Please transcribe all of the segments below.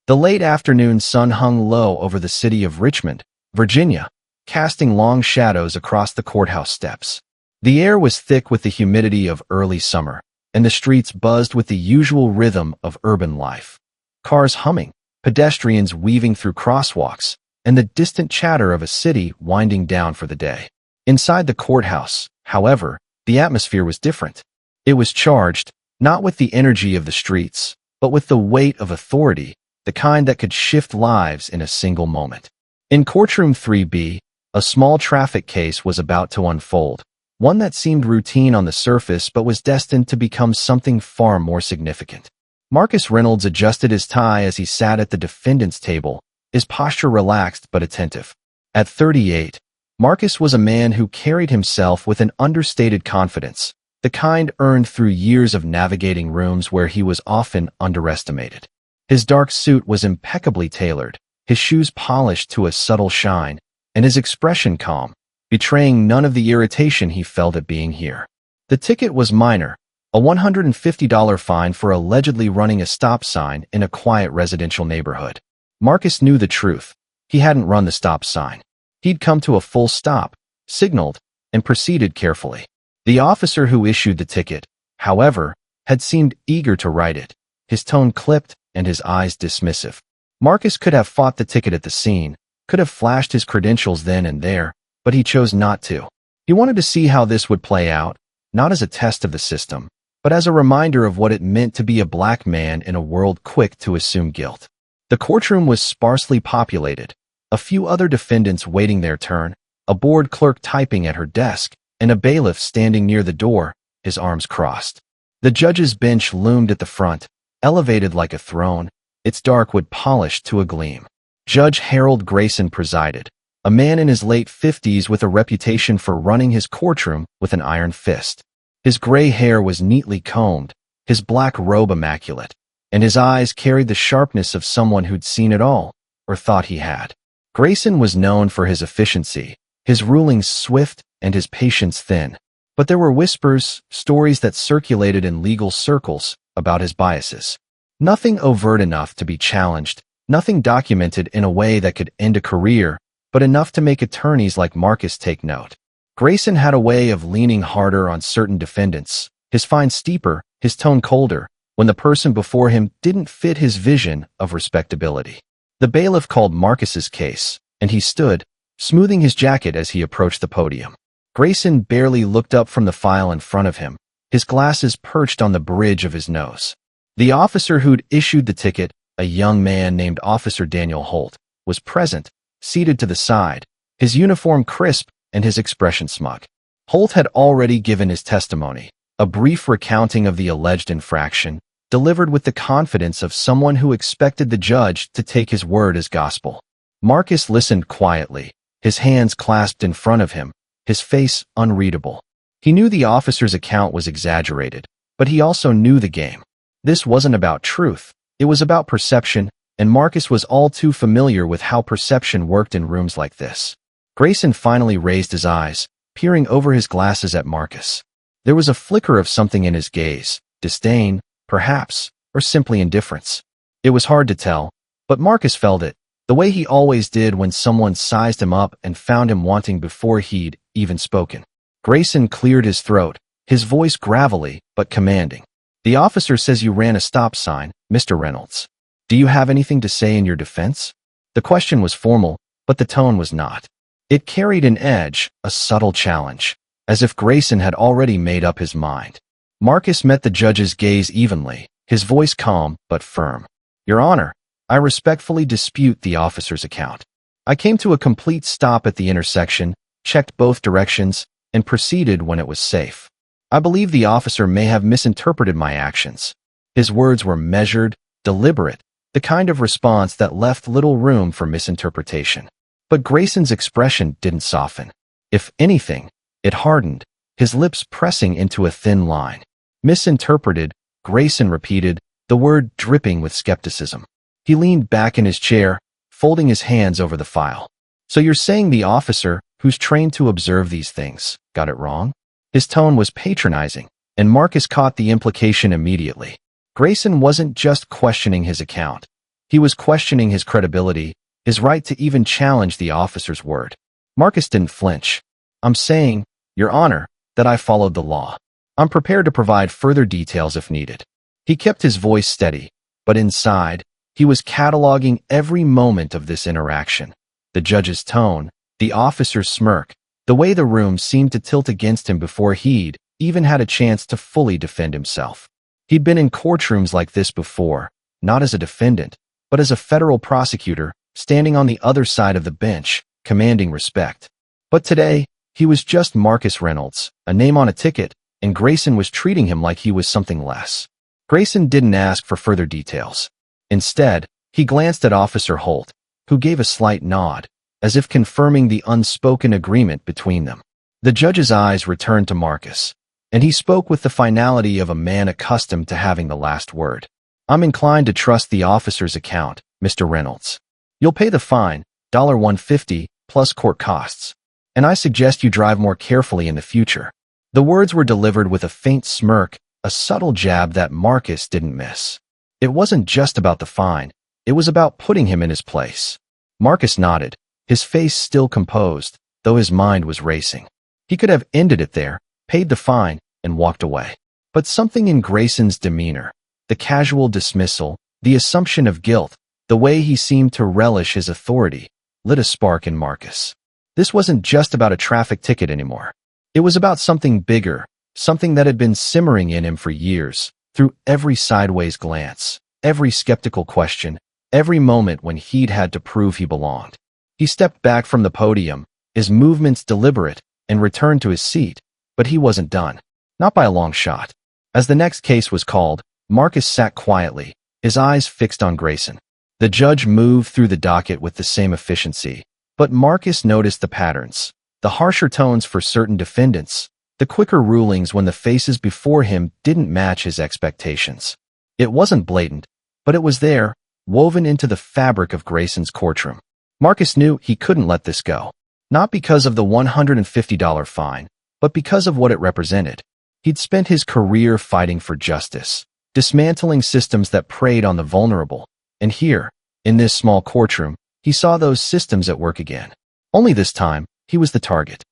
The late afternoon sun hung low over the city of Richmond, Virginia, casting long shadows across the courthouse steps. The air was thick with the humidity of early summer, and the streets buzzed with the usual rhythm of urban life. Cars humming, pedestrians weaving through crosswalks, and the distant chatter of a city winding down for the day. Inside the courthouse, however, the atmosphere was different. It was charged, not with the energy of the streets, but with the weight of authority, the kind that could shift lives in a single moment. In courtroom 3B, a small traffic case was about to unfold, one that seemed routine on the surface but was destined to become something far more significant. Marcus Reynolds adjusted his tie as he sat at the defendant's table, his posture relaxed but attentive. At 38, Marcus was a man who carried himself with an understated confidence, the kind earned through years of navigating rooms where he was often underestimated. His dark suit was impeccably tailored, his shoes polished to a subtle shine, and his expression calm, betraying none of the irritation he felt at being here. The ticket was minor, a $150 fine for allegedly running a stop sign in a quiet residential neighborhood. Marcus knew the truth. He hadn't run the stop sign. He'd come to a full stop, signaled, and proceeded carefully. The officer who issued the ticket, however, had seemed eager to write it, his tone clipped and his eyes dismissive. Marcus could have fought the ticket at the scene, could have flashed his credentials then and there, but he chose not to. He wanted to see how this would play out, not as a test of the system, but as a reminder of what it meant to be a black man in a world quick to assume guilt. The courtroom was sparsely populated, a few other defendants waiting their turn, a board clerk typing at her desk, and a bailiff standing near the door, his arms crossed. The judge's bench loomed at the front, elevated like a throne, its dark wood polished to a gleam. Judge Harold Grayson presided, a man in his late 50s with a reputation for running his courtroom with an iron fist. His gray hair was neatly combed, his black robe immaculate, and his eyes carried the sharpness of someone who'd seen it all, or thought he had. Grayson was known for his efficiency, his rulings swift and his patience thin. But there were whispers, stories that circulated in legal circles about his biases. Nothing overt enough to be challenged, nothing documented in a way that could end a career, but enough to make attorneys like Marcus take note. Grayson had a way of leaning harder on certain defendants, his fine steeper, his tone colder, when the person before him didn't fit his vision of respectability. The bailiff called Marcus's case, and he stood, smoothing his jacket as he approached the podium. Grayson barely looked up from the file in front of him, his glasses perched on the bridge of his nose. The officer who'd issued the ticket, a young man named Officer Daniel Holt, was present, seated to the side, his uniform crisp and his expression smug. Holt had already given his testimony, a brief recounting of the alleged infraction, delivered with the confidence of someone who expected the judge to take his word as gospel. Marcus listened quietly, his hands clasped in front of him, his face unreadable. He knew the officer's account was exaggerated, but he also knew the game. This wasn't about truth, it was about perception, and Marcus was all too familiar with how perception worked in rooms like this. Grayson finally raised his eyes, peering over his glasses at Marcus. There was a flicker of something in his gaze, disdain, perhaps, or simply indifference. It was hard to tell, but Marcus felt it, the way he always did when someone sized him up and found him wanting before he'd even spoken. Grayson cleared his throat, his voice gravelly but commanding. "The officer says you ran a stop sign, Mr. Reynolds. Do you have anything to say in your defense?" The question was formal, but the tone was not. It carried an edge, a subtle challenge, as if Grayson had already made up his mind. Marcus met the judge's gaze evenly, his voice calm but firm. "Your Honor, I respectfully dispute the officer's account. I came to a complete stop at the intersection, checked both directions, and proceeded when it was safe. I believe the officer may have misinterpreted my actions." His words were measured, deliberate, the kind of response that left little room for misinterpretation. But Grayson's expression didn't soften. If anything, it hardened, his lips pressing into a thin line. "Misinterpreted," Grayson repeated, the word dripping with skepticism. He leaned back in his chair, folding his hands over the file. "So you're saying the officer, who's trained to observe these things, got it wrong?" His tone was patronizing, and Marcus caught the implication immediately. Grayson wasn't just questioning his account. He was questioning his credibility, his right to even challenge the officer's word. Marcus didn't flinch. "I'm saying, Your Honor, that I followed the law. I'm prepared to provide further details if needed." He kept his voice steady, but inside, he was cataloging every moment of this interaction. The judge's tone, the officer's smirk, the way the room seemed to tilt against him before he'd even had a chance to fully defend himself. He'd been in courtrooms like this before, not as a defendant, but as a federal prosecutor, standing on the other side of the bench, commanding respect. But today, he was just Marcus Reynolds, a name on a ticket, and Grayson was treating him like he was something less. Grayson didn't ask for further details. Instead, he glanced at Officer Holt, who gave a slight nod, as if confirming the unspoken agreement between them. The judge's eyes returned to Marcus, and he spoke with the finality of a man accustomed to having the last word. "I'm inclined to trust the officer's account, Mr. Reynolds. You'll pay the fine, $150, plus court costs. And I suggest you drive more carefully in the future." The words were delivered with a faint smirk, a subtle jab that Marcus didn't miss. It wasn't just about the fine, it was about putting him in his place. Marcus nodded, his face still composed, though his mind was racing. He could have ended it there, paid the fine, and walked away. But something in Grayson's demeanor, the casual dismissal, the assumption of guilt, the way he seemed to relish his authority, lit a spark in Marcus. This wasn't just about a traffic ticket anymore. It was about something bigger, something that had been simmering in him for years, through every sideways glance, every skeptical question, every moment when he'd had to prove he belonged. He stepped back from the podium, his movements deliberate, and returned to his seat, but he wasn't done. Not by a long shot. As the next case was called, Marcus sat quietly, his eyes fixed on Grayson. The judge moved through the docket with the same efficiency, but Marcus noticed the patterns, the harsher tones for certain defendants, the quicker rulings when the faces before him didn't match his expectations. It wasn't blatant, but it was there, woven into the fabric of Grayson's courtroom. Marcus knew he couldn't let this go. Not because of the $150 fine, but because of what it represented. He'd spent his career fighting for justice, dismantling systems that preyed on the vulnerable, and here, in this small courtroom, he saw those systems at work again. Only this time, he was the target.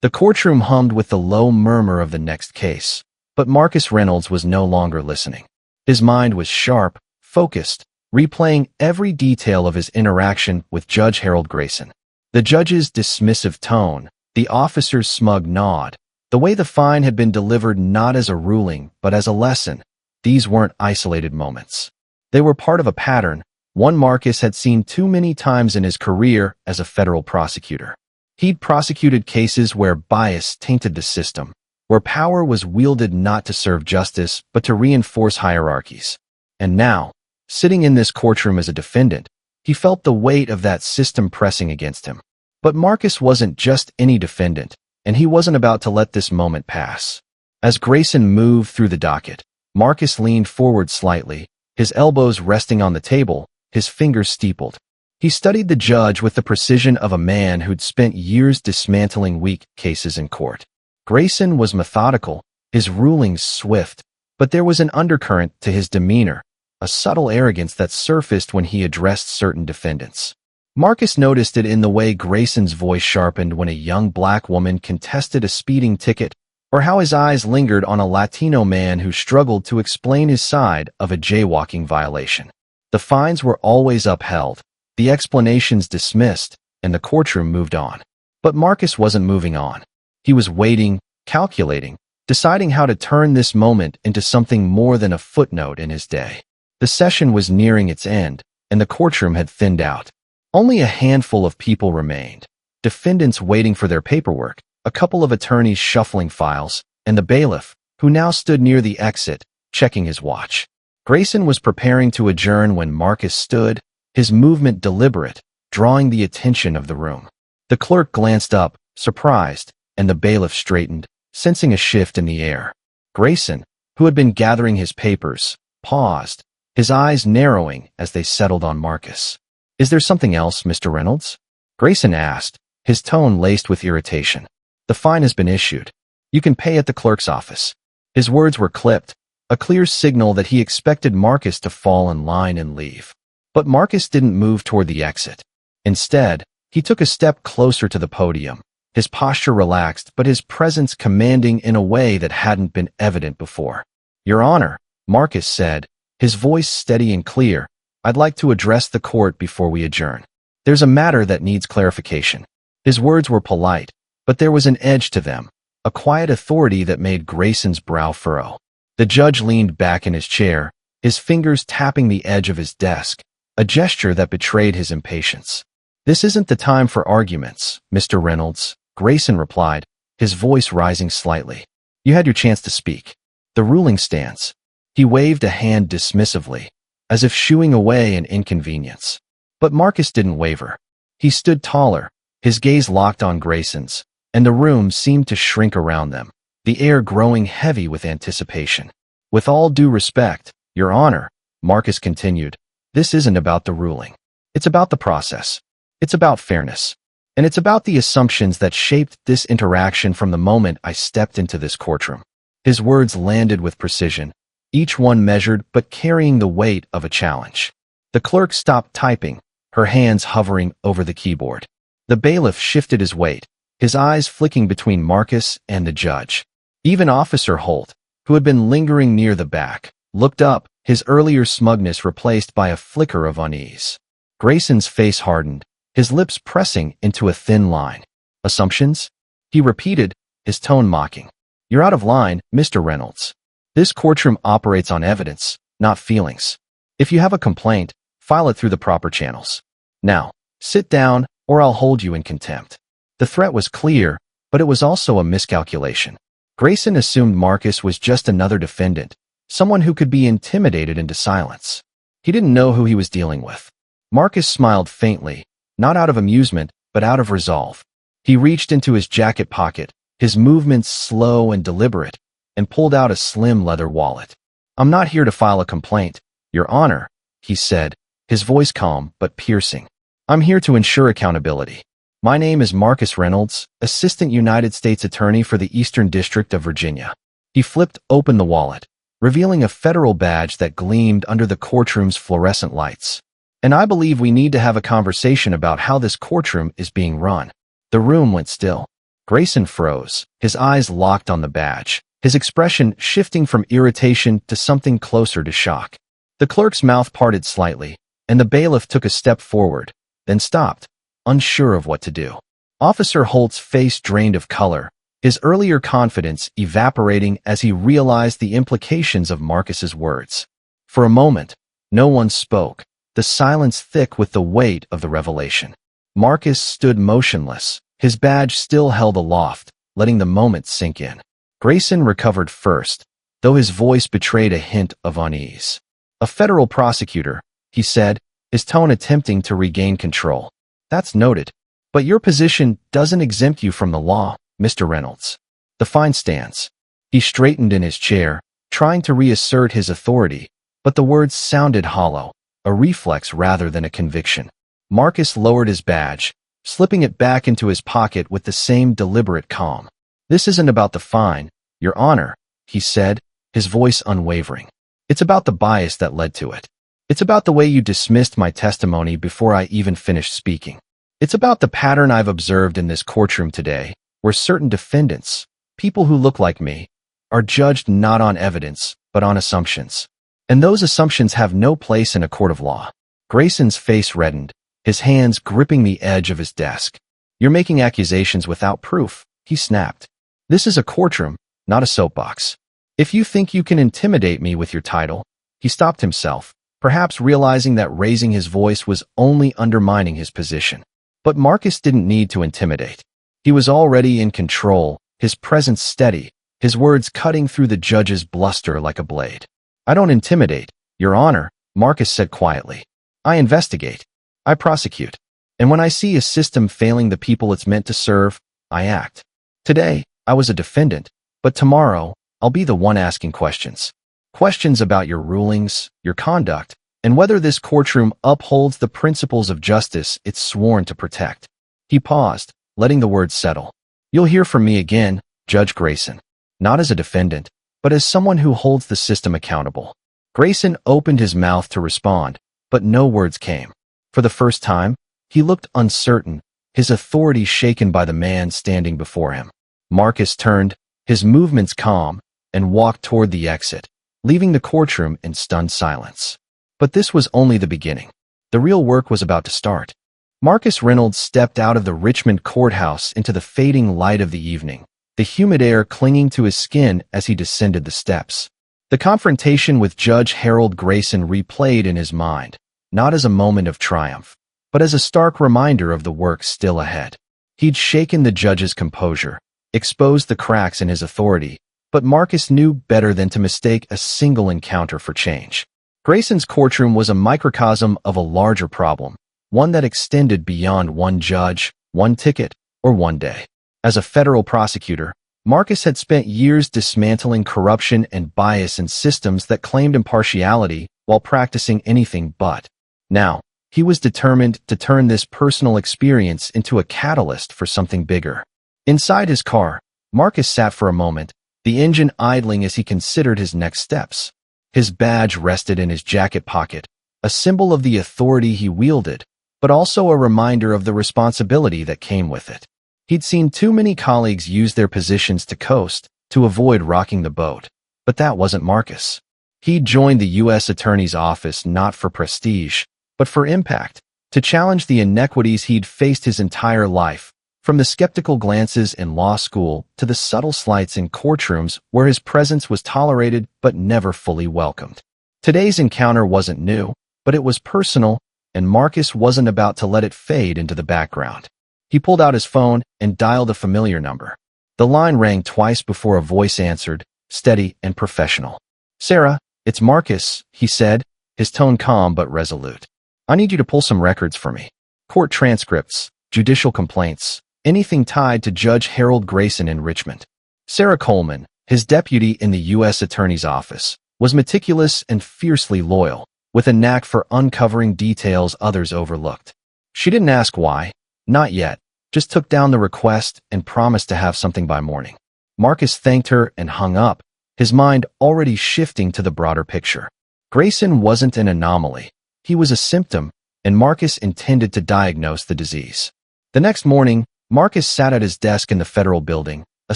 The courtroom hummed with the low murmur of the next case, but Marcus Reynolds was no longer listening. His mind was sharp, focused, replaying every detail of his interaction with Judge Harold Grayson. The judge's dismissive tone, the officer's smug nod, the way the fine had been delivered not as a ruling but as a lesson. These weren't isolated moments. They were part of a pattern, one Marcus had seen too many times in his career as a federal prosecutor. He'd prosecuted cases where bias tainted the system, where power was wielded not to serve justice but to reinforce hierarchies. And now, sitting in this courtroom as a defendant, he felt the weight of that system pressing against him. But Marcus wasn't just any defendant, and he wasn't about to let this moment pass. As Grayson moved through the docket, Marcus leaned forward slightly, his elbows resting on the table, his fingers steepled. He studied the judge with the precision of a man who'd spent years dismantling weak cases in court. Grayson was methodical, his rulings swift, but there was an undercurrent to his demeanor, a subtle arrogance that surfaced when he addressed certain defendants. Marcus noticed it in the way Grayson's voice sharpened when a young black woman contested a speeding ticket, or how his eyes lingered on a Latino man who struggled to explain his side of a jaywalking violation. The fines were always upheld, the explanations dismissed, and the courtroom moved on. But Marcus wasn't moving on. He was waiting, calculating, deciding how to turn this moment into something more than a footnote in his day. The session was nearing its end, and the courtroom had thinned out. Only a handful of people remained, defendants waiting for their paperwork, a couple of attorneys shuffling files, and the bailiff, who now stood near the exit, checking his watch. Grayson was preparing to adjourn when Marcus stood, his movement deliberate, drawing the attention of the room. The clerk glanced up, surprised, and the bailiff straightened, sensing a shift in the air. Grayson, who had been gathering his papers, paused, his eyes narrowing as they settled on Marcus. "Is there something else, Mr. Reynolds?" Grayson asked, his tone laced with irritation. "The fine has been issued. You can pay at the clerk's office." His words were clipped, a clear signal that he expected Marcus to fall in line and leave. But Marcus didn't move toward the exit. Instead, he took a step closer to the podium, his posture relaxed but his presence commanding in a way that hadn't been evident before. "Your Honor," Marcus said, his voice steady and clear, "I'd like to address the court before we adjourn. There's a matter that needs clarification." His words were polite, but there was an edge to them, a quiet authority that made Grayson's brow furrow. The judge leaned back in his chair, his fingers tapping the edge of his desk, a gesture that betrayed his impatience. "This isn't the time for arguments, Mr. Reynolds," Grayson replied, his voice rising slightly. "You had your chance to speak. The ruling stands." He waved a hand dismissively, as if shooing away an inconvenience. But Marcus didn't waver. He stood taller, his gaze locked on Grayson's, and the room seemed to shrink around them, the air growing heavy with anticipation. "With all due respect, Your Honor," Marcus continued, "this isn't about the ruling. It's about the process. It's about fairness. And it's about the assumptions that shaped this interaction from the moment I stepped into this courtroom." His words landed with precision, each one measured but carrying the weight of a challenge. The clerk stopped typing, her hands hovering over the keyboard. The bailiff shifted his weight, his eyes flicking between Marcus and the judge. Even Officer Holt, who had been lingering near the back, looked up, his earlier smugness replaced by a flicker of unease. Grayson's face hardened, his lips pressing into a thin line. "Assumptions?" he repeated, his tone mocking. "You're out of line, Mr. Reynolds. This courtroom operates on evidence, not feelings. If you have a complaint, file it through the proper channels. Now, sit down, or I'll hold you in contempt." The threat was clear, but it was also a miscalculation. Grayson assumed Marcus was just another defendant, someone who could be intimidated into silence. He didn't know who he was dealing with. Marcus smiled faintly, not out of amusement, but out of resolve. He reached into his jacket pocket, his movements slow and deliberate, and pulled out a slim leather wallet. "I'm not here to file a complaint, Your Honor," he said, his voice calm but piercing. "I'm here to ensure accountability. My name is Marcus Reynolds, Assistant United States Attorney for the Eastern District of Virginia." He flipped open the wallet, revealing a federal badge that gleamed under the courtroom's fluorescent lights. "And I believe we need to have a conversation about how this courtroom is being run." The room went still. Grayson froze, his eyes locked on the badge, his expression shifting from irritation to something closer to shock. The clerk's mouth parted slightly, and the bailiff took a step forward, then stopped, unsure of what to do. Officer Holt's face drained of color, his earlier confidence evaporating as he realized the implications of Marcus's words. For a moment, no one spoke, the silence thick with the weight of the revelation. Marcus stood motionless, his badge still held aloft, letting the moment sink in. Grayson recovered first, though his voice betrayed a hint of unease. "A federal prosecutor," he said, his tone attempting to regain control. "That's noted. But your position doesn't exempt you from the law, Mr. Reynolds. The fine stands." He straightened in his chair, trying to reassert his authority, but the words sounded hollow, a reflex rather than a conviction. Marcus lowered his badge, slipping it back into his pocket with the same deliberate calm. "This isn't about the fine, Your Honor," he said, his voice unwavering. "It's about the bias that led to it. It's about the way you dismissed my testimony before I even finished speaking. It's about the pattern I've observed in this courtroom today, where certain defendants, people who look like me, are judged not on evidence, but on assumptions. And those assumptions have no place in a court of law." Grayson's face reddened, his hands gripping the edge of his desk. "You're making accusations without proof," he snapped. "This is a courtroom, not a soapbox. If you think you can intimidate me with your title—" He stopped himself, perhaps realizing that raising his voice was only undermining his position. But Marcus didn't need to intimidate. He was already in control, his presence steady, his words cutting through the judge's bluster like a blade. "I don't intimidate, Your Honor," Marcus said quietly. "I investigate. I prosecute. And when I see a system failing the people it's meant to serve, I act. Today, I was a defendant, but tomorrow, I'll be the one asking questions. Questions about your rulings, your conduct, and whether this courtroom upholds the principles of justice it's sworn to protect." He paused, letting the words settle. "You'll hear from me again, Judge Grayson. Not as a defendant, but as someone who holds the system accountable." Grayson opened his mouth to respond, but no words came. For the first time, he looked uncertain, his authority shaken by the man standing before him. Marcus turned, his movements calm, and walked toward the exit, leaving the courtroom in stunned silence. But this was only the beginning. The real work was about to start. Marcus Reynolds stepped out of the Richmond courthouse into the fading light of the evening, the humid air clinging to his skin as he descended the steps. The confrontation with Judge Harold Grayson replayed in his mind, not as a moment of triumph, but as a stark reminder of the work still ahead. He'd shaken the judge's composure, exposed the cracks in his authority, but Marcus knew better than to mistake a single encounter for change. Grayson's courtroom was a microcosm of a larger problem, one that extended beyond one judge, one ticket, or one day. As a federal prosecutor, Marcus had spent years dismantling corruption and bias in systems that claimed impartiality while practicing anything but. Now, he was determined to turn this personal experience into a catalyst for something bigger. Inside his car, Marcus sat for a moment, the engine idling as he considered his next steps. His badge rested in his jacket pocket, a symbol of the authority he wielded, but also a reminder of the responsibility that came with it. He'd seen too many colleagues use their positions to coast, to avoid rocking the boat. But that wasn't Marcus. He'd joined the U.S. Attorney's Office not for prestige, but for impact, to challenge the inequities he'd faced his entire life, from the skeptical glances in law school to the subtle slights in courtrooms where his presence was tolerated but never fully welcomed. Today's encounter wasn't new, but it was personal, and Marcus wasn't about to let it fade into the background. He pulled out his phone and dialed a familiar number. The line rang twice before a voice answered, steady and professional. "Sarah, it's Marcus," he said, his tone calm but resolute. "I need you to pull some records for me. Court transcripts, judicial complaints, anything tied to Judge Harold Grayson in Richmond." Sarah Coleman, his deputy in the U.S. Attorney's Office, was meticulous and fiercely loyal, with a knack for uncovering details others overlooked. She didn't ask why. Not yet, just took down the request and promised to have something by morning. Marcus thanked her and hung up, his mind already shifting to the broader picture. Grayson wasn't an anomaly. He was a symptom, and Marcus intended to diagnose the disease. The next morning, Marcus sat at his desk in the federal building, a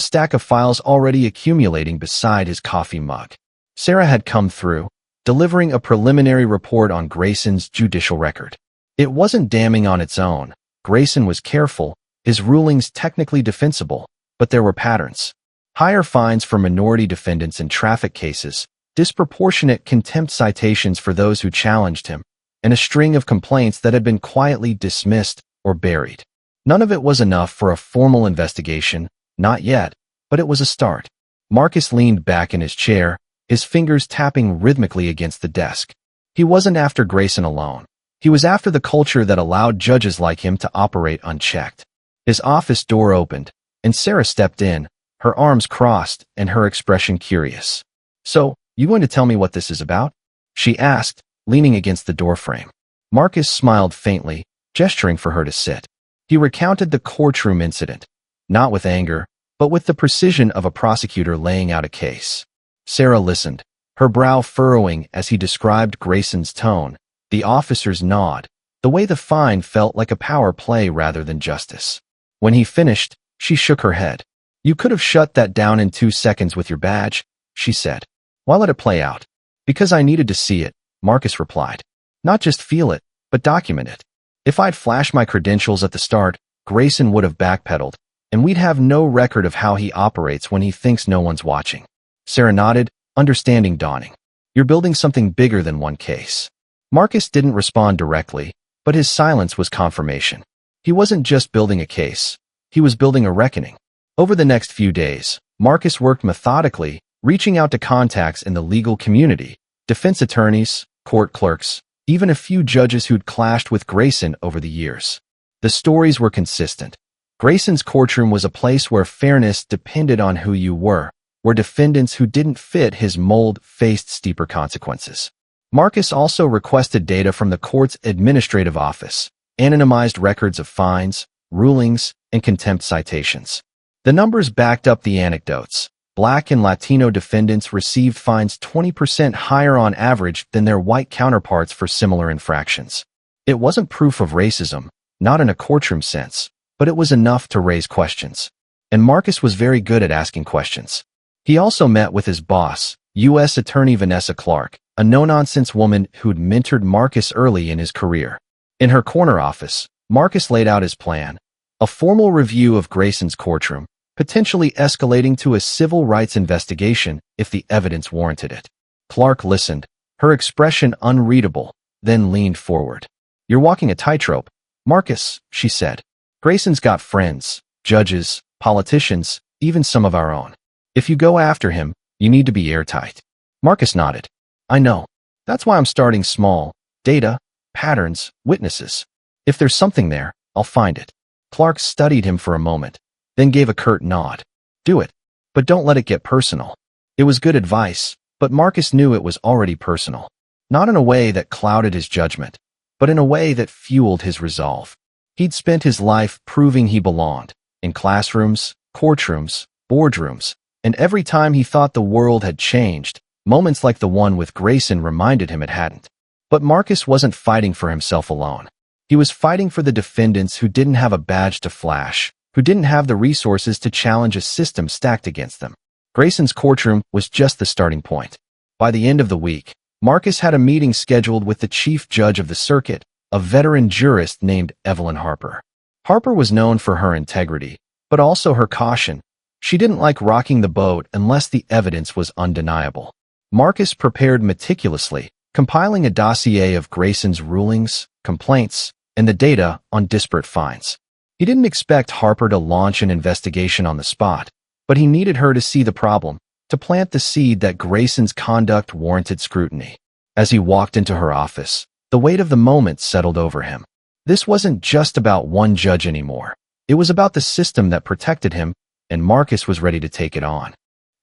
stack of files already accumulating beside his coffee mug. Sarah had come through, delivering a preliminary report on Grayson's judicial record. It wasn't damning on its own. Grayson was careful, his rulings technically defensible, but there were patterns. Higher fines for minority defendants in traffic cases, disproportionate contempt citations for those who challenged him, and a string of complaints that had been quietly dismissed or buried. None of it was enough for a formal investigation, not yet, but it was a start. Marcus leaned back in his chair, his fingers tapping rhythmically against the desk. He wasn't after Grayson alone. He was after the culture that allowed judges like him to operate unchecked. His office door opened, and Sarah stepped in, her arms crossed and her expression curious. "So, you going to tell me what this is about?" she asked, leaning against the doorframe. Marcus smiled faintly, gesturing for her to sit. He recounted the courtroom incident, not with anger, but with the precision of a prosecutor laying out a case. Sarah listened, her brow furrowing as he described Grayson's tone, the officer's nod, the way the fine felt like a power play rather than justice. When he finished, she shook her head. "You could have shut that down in 2 seconds with your badge," she said. "Why let it play out?" "Because I needed to see it," Marcus replied. "Not just feel it, but document it. If I'd flashed my credentials at the start, Grayson would have backpedaled, and we'd have no record of how he operates when he thinks no one's watching." Sarah nodded, understanding dawning. "You're building something bigger than one case." Marcus didn't respond directly, but his silence was confirmation. He wasn't just building a case. He was building a reckoning. Over the next few days, Marcus worked methodically, reaching out to contacts in the legal community, defense attorneys, court clerks, even a few judges who'd clashed with Grayson over the years. The stories were consistent. Grayson's courtroom was a place where fairness depended on who you were, where defendants who didn't fit his mold faced steeper consequences. Marcus also requested data from the court's administrative office, anonymized records of fines, rulings, and contempt citations. The numbers backed up the anecdotes. Black and Latino defendants received fines 20% higher on average than their white counterparts for similar infractions. It wasn't proof of racism, not in a courtroom sense, but it was enough to raise questions. And Marcus was very good at asking questions. He also met with his boss, U.S. Attorney Vanessa Clark, a no-nonsense woman who'd mentored Marcus early in his career. In her corner office, Marcus laid out his plan, a formal review of Grayson's courtroom, potentially escalating to a civil rights investigation if the evidence warranted it. Clark listened, her expression unreadable, then leaned forward. "You're walking a tightrope, Marcus," she said. "Grayson's got friends, judges, politicians, even some of our own. If you go after him, you need to be airtight." Marcus nodded. "I know. That's why I'm starting small. Data, patterns, witnesses. If there's something there, I'll find it." Clark studied him for a moment, then gave a curt nod. "Do it, but don't let it get personal." It was good advice, but Marcus knew it was already personal. Not in a way that clouded his judgment, but in a way that fueled his resolve. He'd spent his life proving he belonged, in classrooms, courtrooms, boardrooms, and every time he thought the world had changed, moments like the one with Grayson reminded him it hadn't. But Marcus wasn't fighting for himself alone. He was fighting for the defendants who didn't have a badge to flash, who didn't have the resources to challenge a system stacked against them. Grayson's courtroom was just the starting point. By the end of the week, Marcus had a meeting scheduled with the chief judge of the circuit, a veteran jurist named Evelyn Harper. Harper was known for her integrity, but also her caution. She didn't like rocking the boat unless the evidence was undeniable. Marcus prepared meticulously, compiling a dossier of Grayson's rulings, complaints, and the data on disparate fines. He didn't expect Harper to launch an investigation on the spot, but he needed her to see the problem, to plant the seed that Grayson's conduct warranted scrutiny. As he walked into her office, the weight of the moment settled over him. This wasn't just about one judge anymore. It was about the system that protected him, and Marcus was ready to take it on.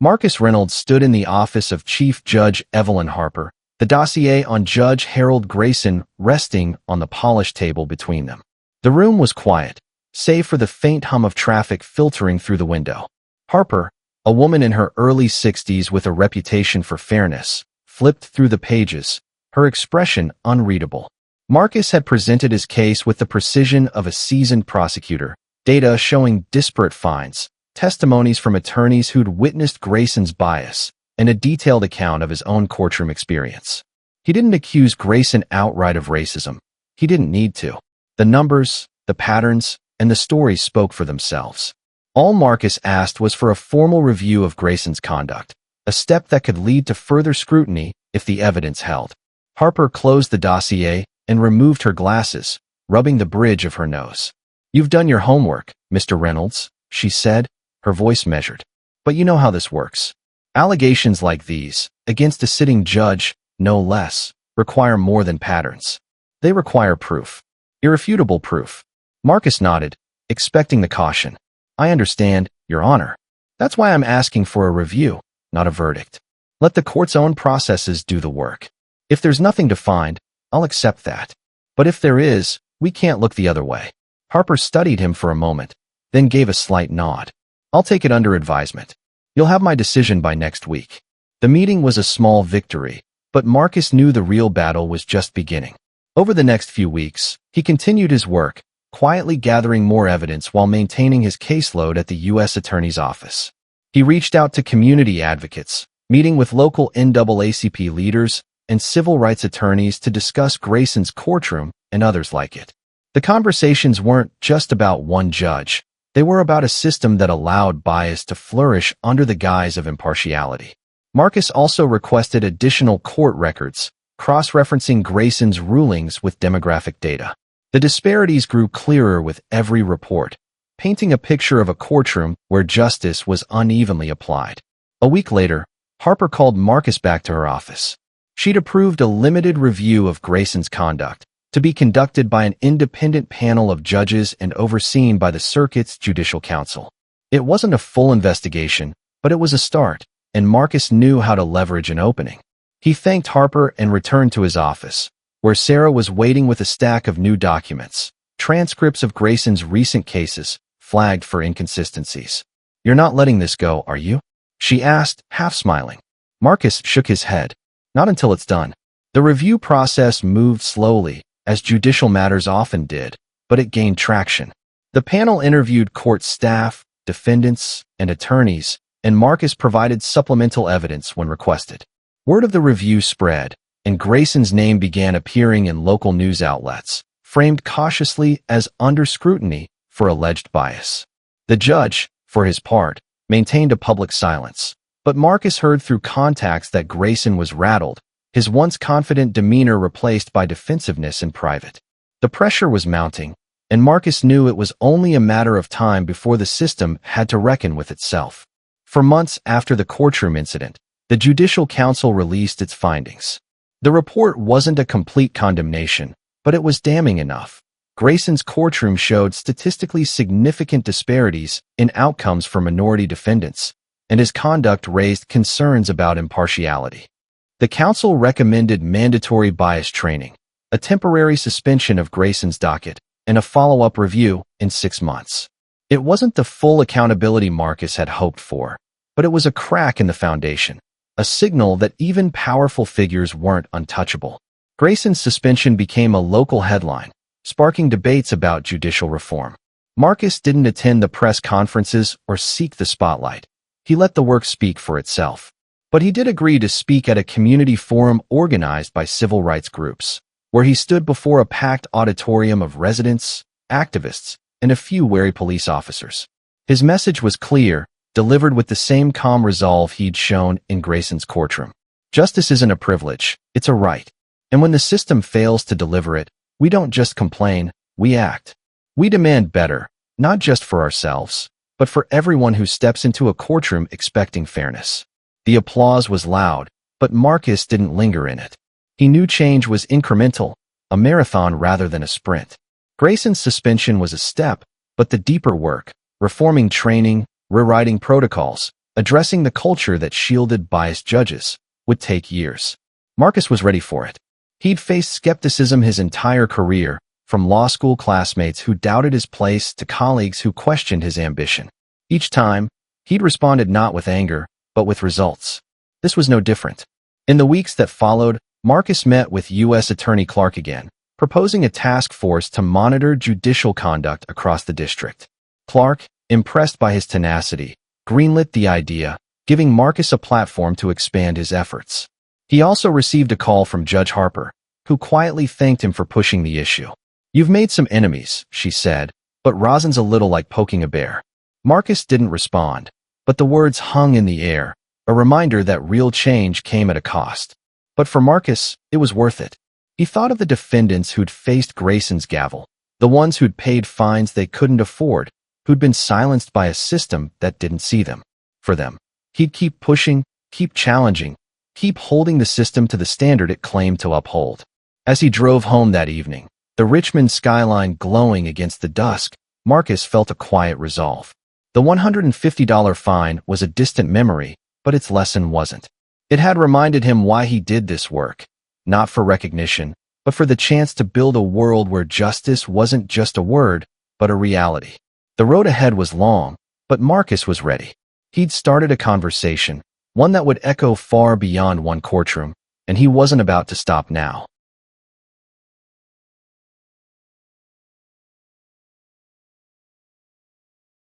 Marcus Reynolds stood in the office of Chief Judge Evelyn Harper, the dossier on Judge Harold Grayson resting on the polished table between them. The room was quiet, save for the faint hum of traffic filtering through the window. Harper, a woman in her early 60s with a reputation for fairness, flipped through the pages, her expression unreadable. Marcus had presented his case with the precision of a seasoned prosecutor, data showing disparate fines, testimonies from attorneys who'd witnessed Grayson's bias, and a detailed account of his own courtroom experience. He didn't accuse Grayson outright of racism. He didn't need to. The numbers, the patterns, and the stories spoke for themselves. All Marcus asked was for a formal review of Grayson's conduct, a step that could lead to further scrutiny if the evidence held. Harper closed the dossier and removed her glasses, rubbing the bridge of her nose. "You've done your homework, Mr. Reynolds," she said, her voice measured. "But you know how this works. Allegations like these, against a sitting judge, no less, require more than patterns. They require proof. Irrefutable proof." Marcus nodded, expecting the caution. "I understand, Your Honor. That's why I'm asking for a review, not a verdict. Let the court's own processes do the work. If there's nothing to find, I'll accept that. But if there is, we can't look the other way." Harper studied him for a moment, then gave a slight nod. "I'll take it under advisement. You'll have my decision by next week." The meeting was a small victory, but Marcus knew the real battle was just beginning. Over the next few weeks, he continued his work, quietly gathering more evidence while maintaining his caseload at the U.S. Attorney's Office. He reached out to community advocates, meeting with local NAACP leaders and civil rights attorneys to discuss Grayson's courtroom and others like it. The conversations weren't just about one judge. They were about a system that allowed bias to flourish under the guise of impartiality. Marcus also requested additional court records, cross-referencing Grayson's rulings with demographic data. The disparities grew clearer with every report, painting a picture of a courtroom where justice was unevenly applied. A week later, Harper called Marcus back to her office. She'd approved a limited review of Grayson's conduct, to be conducted by an independent panel of judges and overseen by the circuit's judicial council. It wasn't a full investigation, but it was a start, and Marcus knew how to leverage an opening. He thanked Harper and returned to his office, where Sarah was waiting with a stack of new documents, transcripts of Grayson's recent cases, flagged for inconsistencies. "You're not letting this go, are you?" she asked, half smiling. Marcus shook his head. Not until it's done. The review process moved slowly, as judicial matters often did, but it gained traction. The panel interviewed court staff, defendants, and attorneys, and Marcus provided supplemental evidence when requested. Word of the review spread, and Grayson's name began appearing in local news outlets, framed cautiously as under scrutiny for alleged bias. The judge, for his part, maintained a public silence, but Marcus heard through contacts that Grayson was rattled, his once confident demeanor replaced by defensiveness in private. The pressure was mounting, and Marcus knew it was only a matter of time before the system had to reckon with itself. For months after the courtroom incident, the Judicial Council released its findings. The report wasn't a complete condemnation, but it was damning enough. Grayson's courtroom showed statistically significant disparities in outcomes for minority defendants, and his conduct raised concerns about impartiality. The council recommended mandatory bias training, a temporary suspension of Grayson's docket, and a follow-up review in 6 months. It wasn't the full accountability Marcus had hoped for, but it was a crack in the foundation, a signal that even powerful figures weren't untouchable. Grayson's suspension became a local headline, sparking debates about judicial reform. Marcus didn't attend the press conferences or seek the spotlight. He let the work speak for itself. But he did agree to speak at a community forum organized by civil rights groups, where he stood before a packed auditorium of residents, activists, and a few wary police officers. His message was clear, delivered with the same calm resolve he'd shown in Grayson's courtroom. Justice isn't a privilege, it's a right. And when the system fails to deliver it, we don't just complain, we act. We demand better, not just for ourselves, but for everyone who steps into a courtroom expecting fairness. The applause was loud, but Marcus didn't linger in it. He knew change was incremental, a marathon rather than a sprint. Grayson's suspension was a step, but the deeper work, reforming training, rewriting protocols, addressing the culture that shielded biased judges, would take years. Marcus was ready for it. He'd faced skepticism his entire career, from law school classmates who doubted his place to colleagues who questioned his ambition. Each time, he'd responded not with anger, but with results. This was no different. In the weeks that followed, Marcus met with U.S. Attorney Clark again, proposing a task force to monitor judicial conduct across the district. Clark, impressed by his tenacity, greenlit the idea, giving Marcus a platform to expand his efforts. He also received a call from Judge Harper, who quietly thanked him for pushing the issue. "You've made some enemies," she said, "but rosin's a little like poking a bear." Marcus didn't respond, but the words hung in the air, a reminder that real change came at a cost. But for Marcus, it was worth it. He thought of the defendants who'd faced Grayson's gavel, the ones who'd paid fines they couldn't afford, who'd been silenced by a system that didn't see them. For them, he'd keep pushing, keep challenging, keep holding the system to the standard it claimed to uphold. As he drove home that evening, the Richmond skyline glowing against the dusk, Marcus felt a quiet resolve. The $150 fine was a distant memory, but its lesson wasn't. It had reminded him why he did this work, not for recognition, but for the chance to build a world where justice wasn't just a word, but a reality. The road ahead was long, but Marcus was ready. He'd started a conversation, one that would echo far beyond one courtroom, and he wasn't about to stop now.